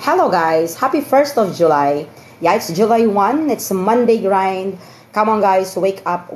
Hello guys, happy 1st of July. Yeah, it's July 1, it's a Monday grind. Come on guys, wake up,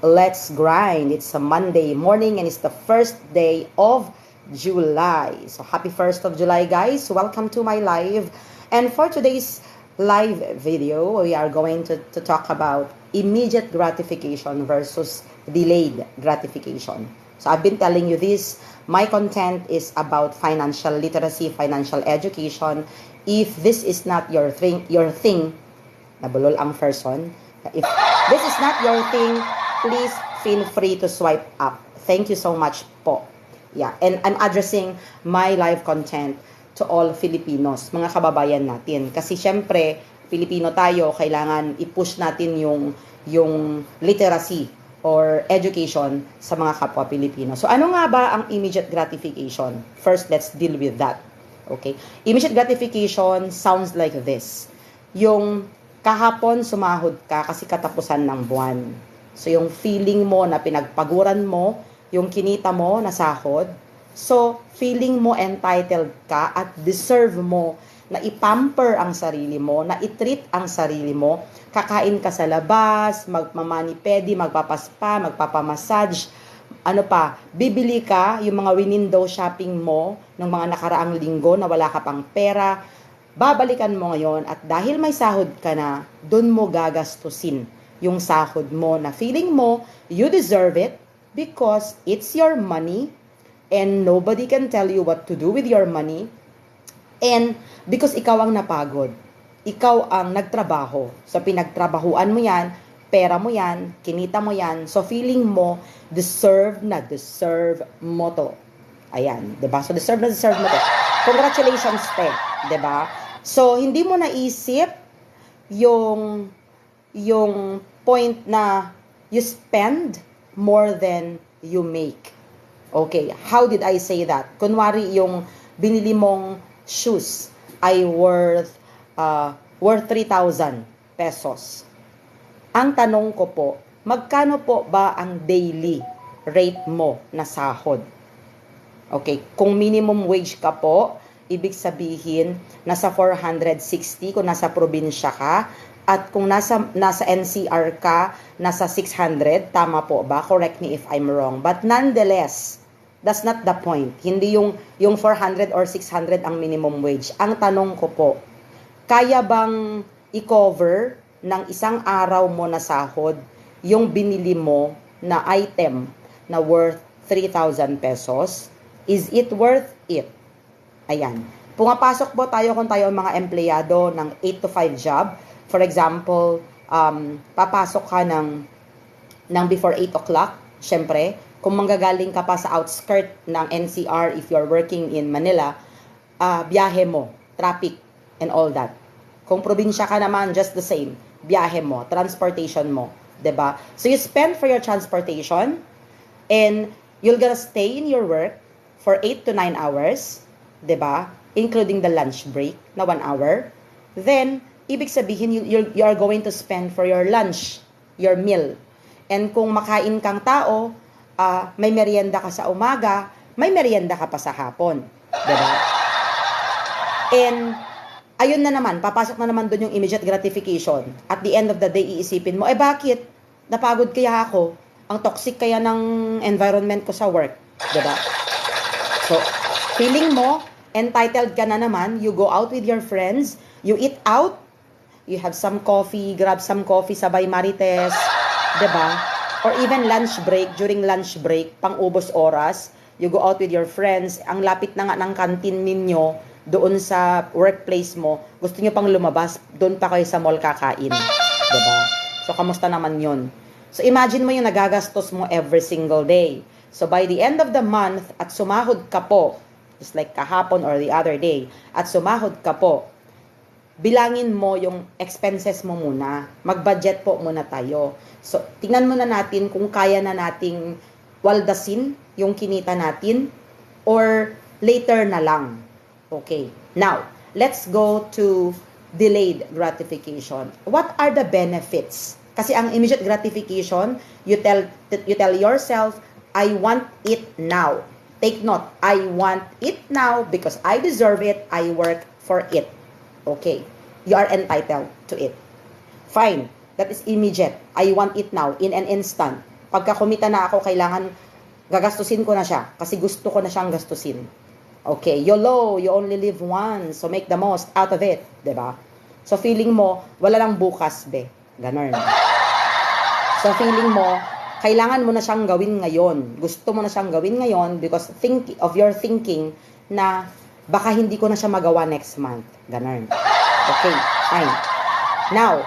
let's grind. It's a Monday morning and it's the first day of July. So happy 1st of July guys, welcome to my live. And for today's live video, we are going to talk about immediate gratification versus delayed gratification. So I've been telling you this. My content is about financial literacy, financial education. If this is not your thing, nabulol ang person. If this is not your thing, please feel free to swipe up. Thank you so much po. Yeah, and I'm addressing my live content to all Filipinos, mga kababayan natin. Kasi syempre, Filipino tayo, kailangan i-push natin yung literacy or education sa mga kapwa Pilipino. So ano nga ba ang immediate gratification? First, let's deal with that. Okay? Immediate gratification sounds like this. Yung kahapon sumahod ka kasi katapusan ng buwan. So yung feeling mo na pinagpaguran mo, yung kinita mo na sahod, so feeling mo entitled ka at deserve mo na ipamper ang sarili mo, na itreat ang sarili mo, kakain ka sa labas, magmamani-pedi, magpapaspa, magpapamassage, ano pa, bibili ka yung mga window shopping mo ng mga nakaraang linggo na wala ka pang pera, babalikan mo ngayon at dahil may sahod ka na, dun mo gagastusin yung sahod mo na feeling mo, you deserve it because it's your money and nobody can tell you what to do with your money. And because ikaw ang napagod, ikaw ang nagtrabaho. So pinagtrabahuan mo yan, pera mo yan, kinita mo yan. So feeling mo, deserve mo to. Ayan, 'di ba? So deserve mo to. Congratulations, te, 'di ba? So hindi mo naisip yung point na you spend more than you make. Okay, how did I say that? Kunwari yung binili mong shoes ay worth 3,000 pesos. Ang tanong ko po, magkano po ba ang daily rate mo na sahod? Okay, kung minimum wage ka po, ibig sabihin nasa 460 kung nasa probinsya ka, at kung nasa NCR ka, nasa 600, tama po ba? Correct me if I'm wrong. But nonetheless, that's not the point. Hindi yung 400 or 600 ang minimum wage. Ang tanong ko po, kaya bang i-cover ng isang araw mo na sahod yung binili mo na item na worth 3,000 pesos? Is it worth it? Ayan. Pumapasok po tayo kung tayo mga empleyado ng 8 to 5 job. For example, papasok ka ng before 8 o'clock. Siyempre, kung manggagaling ka pa sa outskirt ng NCR, if you're working in Manila, biyahe mo, traffic, and all that. Kung probinsya ka naman, just the same. Biyahe mo, transportation mo, 'di ba? So you spend for your transportation, and you're gonna stay in your work for 8 to 9 hours, 'di ba? Including the lunch break na 1 hour. Then, ibig sabihin, you are going to spend for your lunch, your meal. And kung makain kang tao, may merienda ka sa umaga, may merienda ka pa sa hapon. Diba? And, ayun na naman, papasok na naman doon yung immediate gratification. At the end of the day, iisipin mo, bakit? Napagod kaya ako? Ang toxic kaya ng environment ko sa work. Diba? So, feeling mo, entitled ka na naman, you go out with your friends, you eat out, you have some coffee, grab some coffee, sabay marites, diba? Or even lunch break, during lunch break, pang-ubos oras, you go out with your friends, ang lapit na nga ng kantin ninyo, doon sa workplace mo, gusto nyo pang lumabas, doon pa kayo sa mall kakain. Diba? So, kamusta naman yun? So, imagine mo yung nagagastos mo every single day. So, by the end of the month, at sumahod ka po, just like kahapon or the other day, at sumahod ka po, bilangin mo yung expenses mo muna. Mag-budget po muna tayo. So, tingnan muna natin kung kaya na nating waldasin yung kinita natin or later na lang. Okay. Now, let's go to delayed gratification. What are the benefits? Kasi ang immediate gratification, you tell yourself, I want it now. Take note, I want it now because I deserve it. I work for it. Okay. You are entitled to it. Fine. That is immediate. I want it now, in an instant. Pagka kumita na ako, kailangan gagastusin ko na siya kasi gusto ko na siyang gastusin. Okay, YOLO, you only live once, so make the most out of it, 'di ba? So feeling mo, wala lang bukas, be. Ganon. So feeling mo, kailangan mo na siyang gawin ngayon. Gusto mo na siyang gawin ngayon because your thinking na baka hindi ko na siya magawa next month. Ganon. Okay, fine. Now,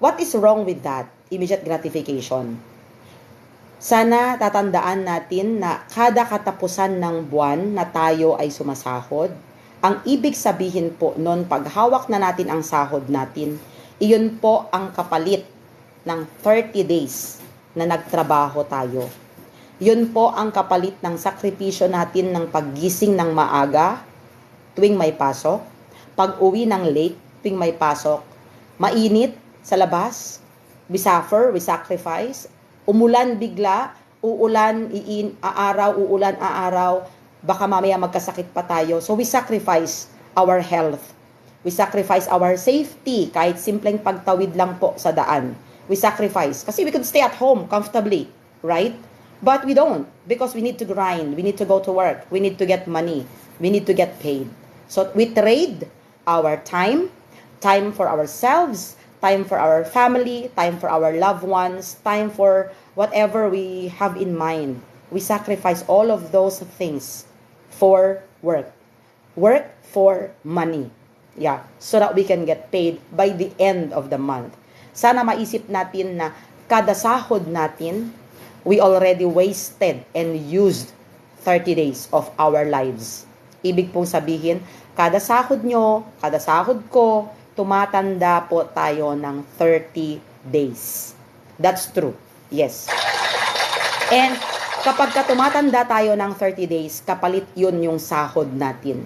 what is wrong with that? Immediate gratification. Sana tatandaan natin na kada katapusan ng buwan na tayo ay sumasahod, ang ibig sabihin po noon pag hawak na natin ang sahod natin, iyon po ang kapalit ng 30 days na nagtrabaho tayo. Yun po ang kapalit ng sakripisyo natin ng paggising ng maaga tuwing may pasok, pag-uwi ng late tuwing may pasok, mainit sa labas, we suffer, we sacrifice, umulan bigla, uulan, aaraw, baka mamaya magkasakit pa tayo. So we sacrifice our health. We sacrifice our safety, kahit simpleng pagtawid lang po sa daan. We sacrifice. Kasi we could stay at home comfortably, right? But we don't, because we need to grind, we need to go to work, we need to get money, we need to get paid. So we trade our time for ourselves, time for our family, time for our loved ones, time for whatever we have in mind. We sacrifice all of those things for work. Work for money. Yeah, so that we can get paid by the end of the month. Sana maisip natin na kada sahod natin, we already wasted and used 30 days of our lives. Ibig pong sabihin, kada sahod nyo, kada sahod ko, tumatanda po tayo ng 30 days. That's true. Yes. And kapag tumatanda tayo ng 30 days, kapalit yun yung sahod natin.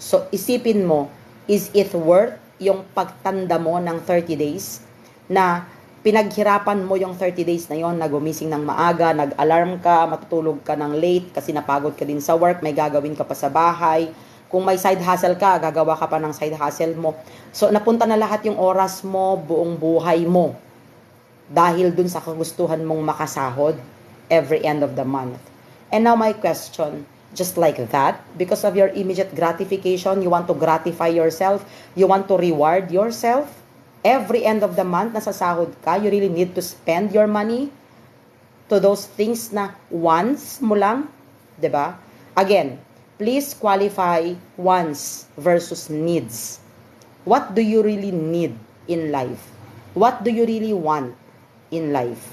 So, isipin mo, is it worth yung pagtanda mo ng 30 days na pinaghirapan mo yung 30 days na yon, na gumising ng maaga, nag-alarm ka, matutulog ka ng late kasi napagod ka din sa work, may gagawin ka pa sa bahay. Kung may side hustle ka, gagawa ka pa ng side hustle mo. So, napunta na lahat yung oras mo, buong buhay mo. Dahil dun sa kagustuhan mong makasahod every end of the month. And now my question, just like that, because of your immediate gratification, you want to gratify yourself, you want to reward yourself, every end of the month, nasasahod ka, you really need to spend your money to those things na once mo lang, 'di ba? Again, please qualify wants versus needs. What do you really need in life? What do you really want in life?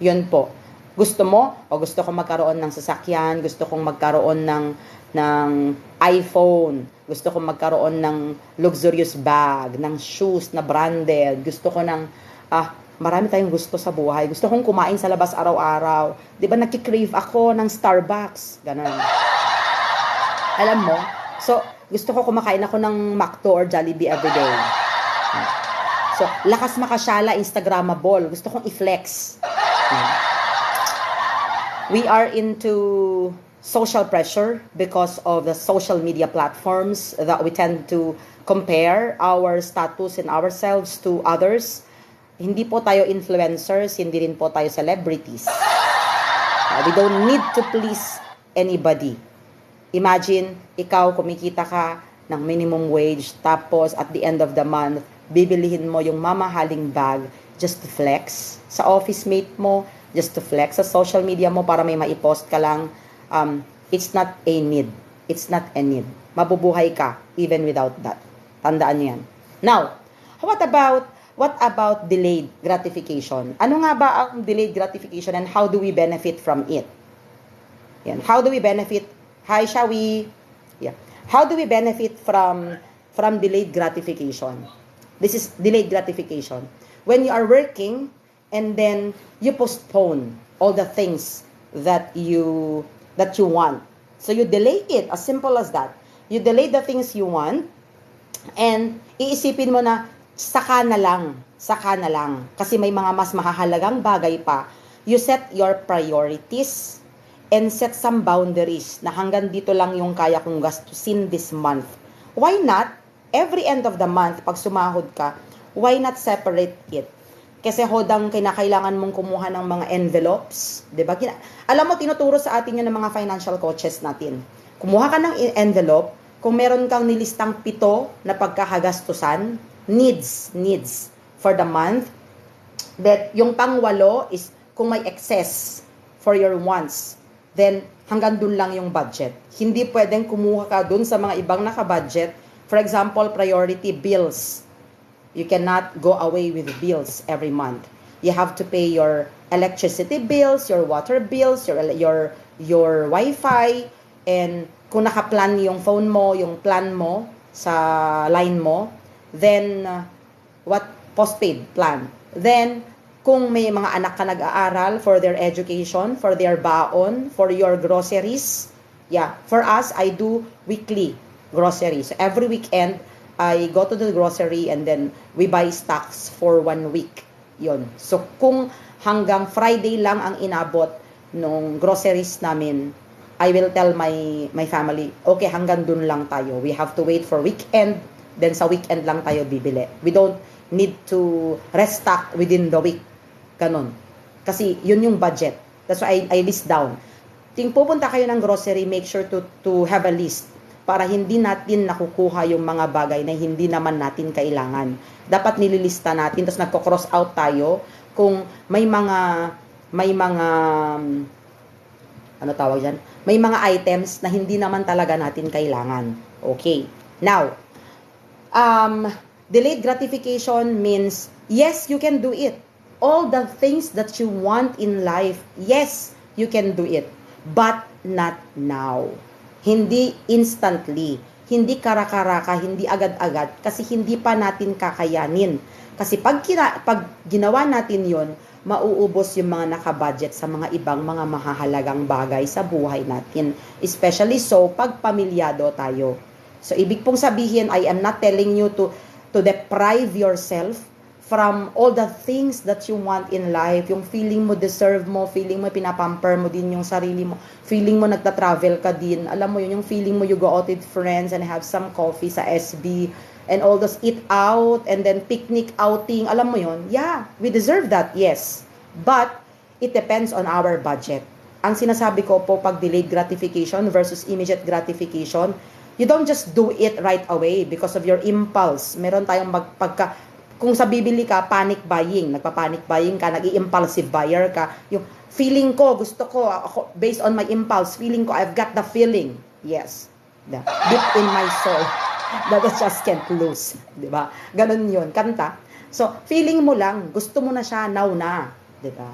Yun po. Gusto mo, o gusto kong magkaroon ng sasakyan, gusto kong magkaroon ng iPhone, gusto kong magkaroon ng luxurious bag, ng shoes na branded, gusto ko ng, marami tayong gusto sa buhay. Gusto kong kumain sa labas araw-araw. Di ba nagki-crave ako ng Starbucks? Ganon. Alam mo? So, gusto ko kumakain ako ng McDo or Jollibee everyday. So, lakas makasyala, Instagrammable. Gusto kong i-flex. We are into social pressure because of the social media platforms that we tend to compare our status and ourselves to others. Hindi po tayo influencers, hindi rin po tayo celebrities. We don't need to please anybody. Imagine, ikaw kumikita ka ng minimum wage, tapos at the end of the month, bibilihin mo yung mamahaling bag just to flex sa office mate mo, just to flex sa social media mo para may maipost ka lang. It's not a need. It's not a need. Mabubuhay ka even without that. Tandaan niyo yan. Now, what about delayed gratification? Ano nga ba ang delayed gratification and how do we benefit from it? Yan. How do we benefit? How do we benefit from delayed gratification? This is delayed gratification. When you are working and then you postpone all the things that you want. So you delay it, as simple as that. You delay the things you want and iisipin mo na saka na lang. Kasi may mga mas mahahalagang bagay pa. You set your priorities and set some boundaries na hanggang dito lang yung kaya kong gastusin this month. Why not every end of the month, pag sumahod ka, why not separate it? Kasi hodang kinakailangan mong kumuha ng mga envelopes, 'di ba? Alam mo, tinuturo sa atin 'yan ng mga financial coaches natin. Kumuha ka ng envelope, kung meron kang nilistang 7 na pagkakagastusan, needs for the month, that yung pang-8 is kung may excess for your wants, then hanggang dun lang yung budget. Hindi pwedeng kumuha ka dun sa mga ibang naka-budget. For example, priority bills. You cannot go away with bills every month. You have to pay your electricity bills, your water bills, your Wi-Fi, and kung naka-plan yung phone mo, yung plan mo sa line mo, then what postpaid plan. Then kung may mga anak ka nag-aaral for their education, for their baon, for your groceries. Yeah, for us, I do weekly groceries. Every weekend, I go to the grocery and then we buy stocks for 1 week. Yon. So, kung hanggang Friday lang ang inabot nung groceries namin, I will tell my family, okay, hanggang dun lang tayo. We have to wait for weekend, then sa weekend lang tayo bibili. We don't need to restock within the week. Ganon. Kasi yun yung budget. That's why I list down. Ting pupunta kayo ng grocery, make sure to have a list para hindi natin nakukuha yung mga bagay na hindi naman natin kailangan. Dapat nililista natin, tapos nagko-cross out tayo kung may mga ano tawag yan? May mga items na hindi naman talaga natin kailangan. Okay. Now, delayed gratification means, yes, you can do it. All the things that you want in life, yes, you can do it. But not now. Hindi instantly. Hindi kara-karaka, hindi agad-agad. Kasi hindi pa natin kakayanin. Kasi pag ginawa natin yon, mauubos yung mga nakabudget sa mga ibang mga mahahalagang bagay sa buhay natin. Especially so, pag pamilyado tayo. So, ibig pong sabihin, I am not telling you to deprive yourself from all the things that you want in life. Yung feeling mo deserve mo, feeling mo pinapamper mo din yung sarili mo, feeling mo nagta-travel ka din. Alam mo yun, yung feeling mo you go out with friends and have some coffee sa SB, and all those eat out, and then picnic outing, alam mo yun, yeah, we deserve that, yes. But, it depends on our budget. Ang sinasabi ko po, pag delayed gratification versus immediate gratification, you don't just do it right away because of your impulse. Meron tayong kung sa bibili ka, panic buying, nagpa-panic buying ka, nag-i-impulsive buyer ka, yung feeling ko, gusto ko, based on my impulse, feeling ko, I've got the feeling, yes, deep in my soul, that I just can't lose, di ba? Ganun yun, kanta. So, feeling mo lang, gusto mo na siya, now na, di ba?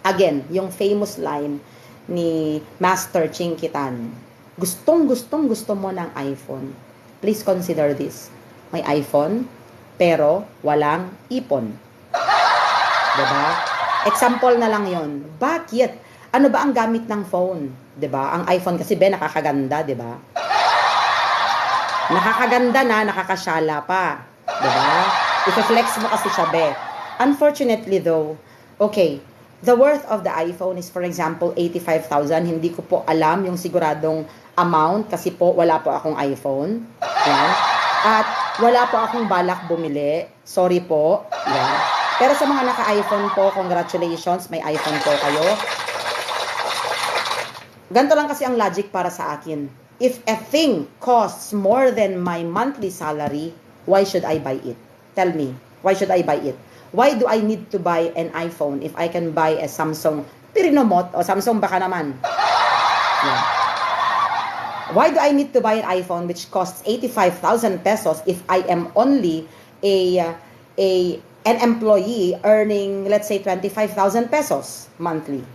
Again, yung famous line ni Master Chinkitan, gusto mo ng iPhone. Please consider this. May iPhone, pero walang ipon. Diba? Example na lang yon. Bakit? Ano ba ang gamit ng phone? Diba? Ang iPhone kasi, nakakaganda, diba? Nakakaganda na, nakakasyala pa. Diba? I-flex mo kasi siya, Unfortunately though, okay, the worth of the iPhone is, for example, 85,000. Hindi ko po alam yung siguradong amount kasi po wala po akong iPhone. Yan. At wala po akong balak bumili. Sorry po. Yan. Pero sa mga naka-iPhone po, congratulations, may iPhone po kayo. Ganito lang kasi ang logic para sa akin. If a thing costs more than my monthly salary, why should I buy it? Tell me, why should I buy it? Why do I need to buy an iPhone if I can buy a Samsung Pirinomot o Samsung baka naman? Yeah. Why do I need to buy an iPhone which costs 85,000 pesos if I am only an employee earning, let's say, 25,000 pesos monthly?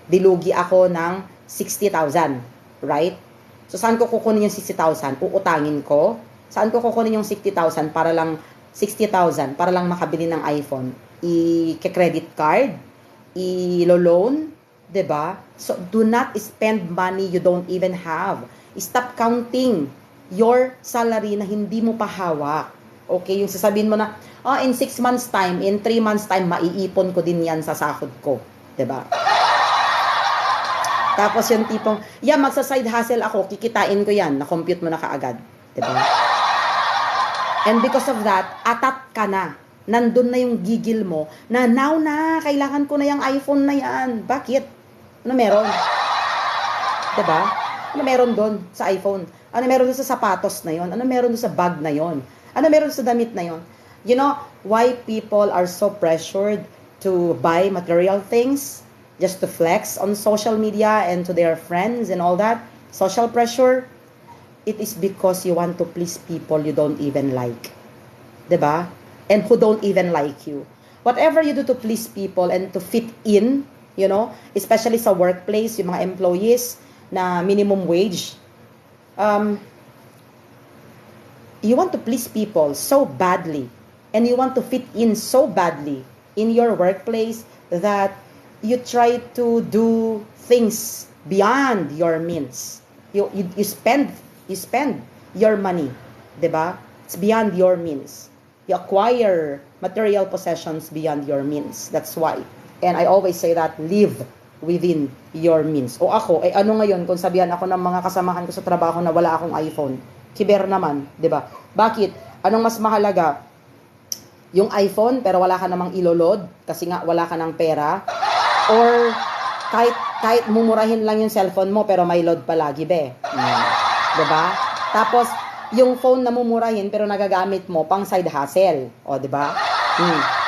Dilugi ako ng 60,000, right? So, saan ko kukunin yung 60,000? Uutangin ko? Saan ko kukunin yung 60,000 para lang makabili ng iPhone? I-credit card? I-loan? Diba? So, do not spend money you don't even have. Stop counting your salary na hindi mo pa hawak. Okay? Yung sasabihin mo na, in 6 months time, in 3 months time, maiipon ko din yan sa sahod ko. Diba? Tapos yung tipong, magsa-side hustle ako, kikitain ko yan, na-compute mo na kaagad. Diba? And because of that, atat ka na. Nandun na yung gigil mo na now na, kailangan ko na yung iPhone na yan. Bakit? Ano meron? Diba? Ano meron doon sa iPhone? Ano meron doon sa sapatos na yon? Ano meron doon sa bag na yon? Ano meron sa damit na yon? You know why people are so pressured to buy material things just to flex on social media and to their friends and all that? Social pressure? It is because you want to please people you don't even like. Diba? And who don't even like you. Whatever you do to please people and to fit in, you know, especially sa workplace, yung mga employees na minimum wage, you want to please people so badly and you want to fit in so badly in your workplace that you try to do things beyond your means. You spend your money, 'di ba? It's beyond your means. You acquire material possessions beyond your means. That's why. And I always say that, live within your means. O ako, ano ngayon kung sabihan ako ng mga kasamahan ko sa trabaho na wala akong iPhone? Kiber naman, 'di ba? Bakit? Anong mas mahalaga? Yung iPhone pero wala ka namang iloload kasi nga wala ka ng pera, or kahit mumurahin lang yung cellphone mo pero may load palagi, be. 'Di ba? Tapos yung phone na mumurahin pero nagagamit mo pang side hustle. O, 'di ba?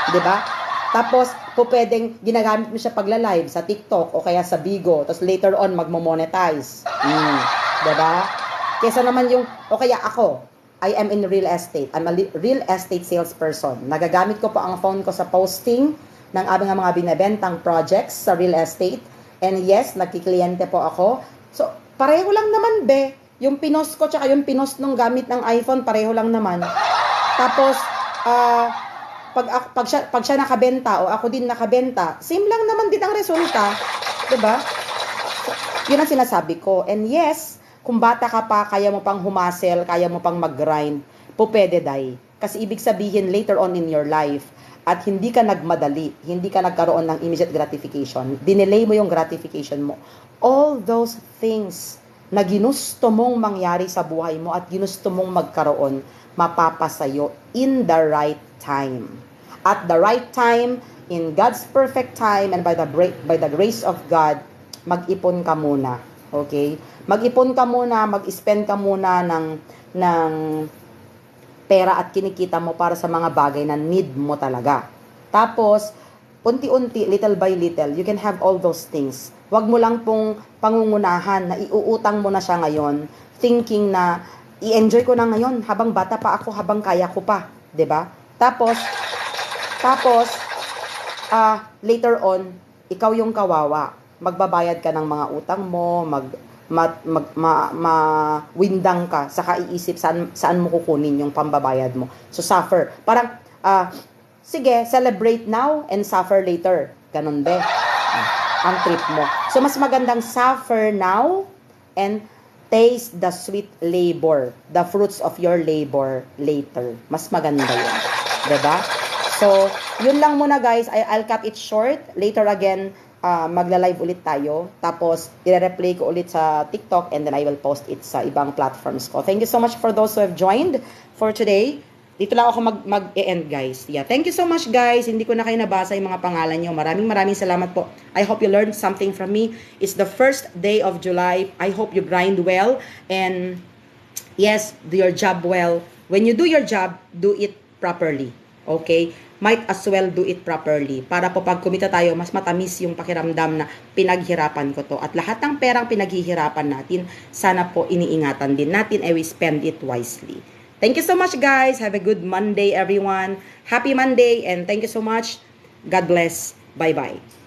'Di ba? Tapos pwedeng ginagamit mo siya pagla-live sa TikTok o kaya sa Bigo, tapos later on magmo-monetize. 'Di ba? Kaysa naman yung o kaya ako, I am in real estate. I'm a real estate salesperson. Nagagamit ko pa ang phone ko sa posting ng aming mga binebentang projects sa real estate. And yes, nagkikliyente po ako. So, pareho lang naman, be. Yung pinost ko tsaka yung pinost nung gamit ng iPhone, pareho lang naman. Tapos, pag siya nakabenta o ako din nakabenta, same lang naman din ang resulta. 'Di ba? So, yun ang sinasabi ko. And yes, kung bata ka pa, kaya mo pang humasel, kaya mo pang mag-grind, pwede day. Kasi ibig sabihin later on in your life, at hindi ka nagmadali, hindi ka nagkaroon ng immediate gratification, dinelay mo yung gratification mo. All those things na ginusto mong mangyari sa buhay mo at ginusto mong magkaroon, mapapasayo in the right time. At the right time, in God's perfect time, and by the grace of God, mag-ipon ka muna. Okay? Mag-ipon ka muna, mag-spend ka muna ng pera at kinikita mo para sa mga bagay na need mo talaga. Tapos, unti-unti, little by little, you can have all those things. Huwag mo lang pong pangungunahan na iuutang mo na siya ngayon, thinking na i-enjoy ko na ngayon habang bata pa ako, habang kaya ko pa, 'di ba? Tapos later on, ikaw yung kawawa. Magbabayad ka ng mga utang mo, windang ka, saka iisip saan mo kukunin yung pambabayad mo. So, suffer. Parang, sige, celebrate now and suffer later. Ganun be. Ang trip mo. So, mas magandang suffer now and taste the sweet labor, the fruits of your labor later. Mas maganda yun. Diba? So, yun lang muna guys. I'll cut it short. Later again, magla-live ulit tayo. Tapos, i-replay ko ulit sa TikTok and then I will post it sa ibang platforms ko. Thank you so much for those who have joined for today. Dito lang ako mag-e-end guys. Yeah, thank you so much guys. Hindi ko na kayo nabasa yung mga pangalan nyo. Maraming salamat po. I hope you learned something from me. It's the first day of July. I hope you grind well. And yes, do your job well. When you do your job, do it properly. Okay? Might as well do it properly. Para po pag kumita tayo, mas matamis yung pakiramdam na pinaghirapan ko to. At lahat ng perang pinaghihirapan natin, sana po iniingatan din natin and we spend it wisely. Thank you so much guys. Have a good Monday everyone. Happy Monday and thank you so much. God bless. Bye-bye.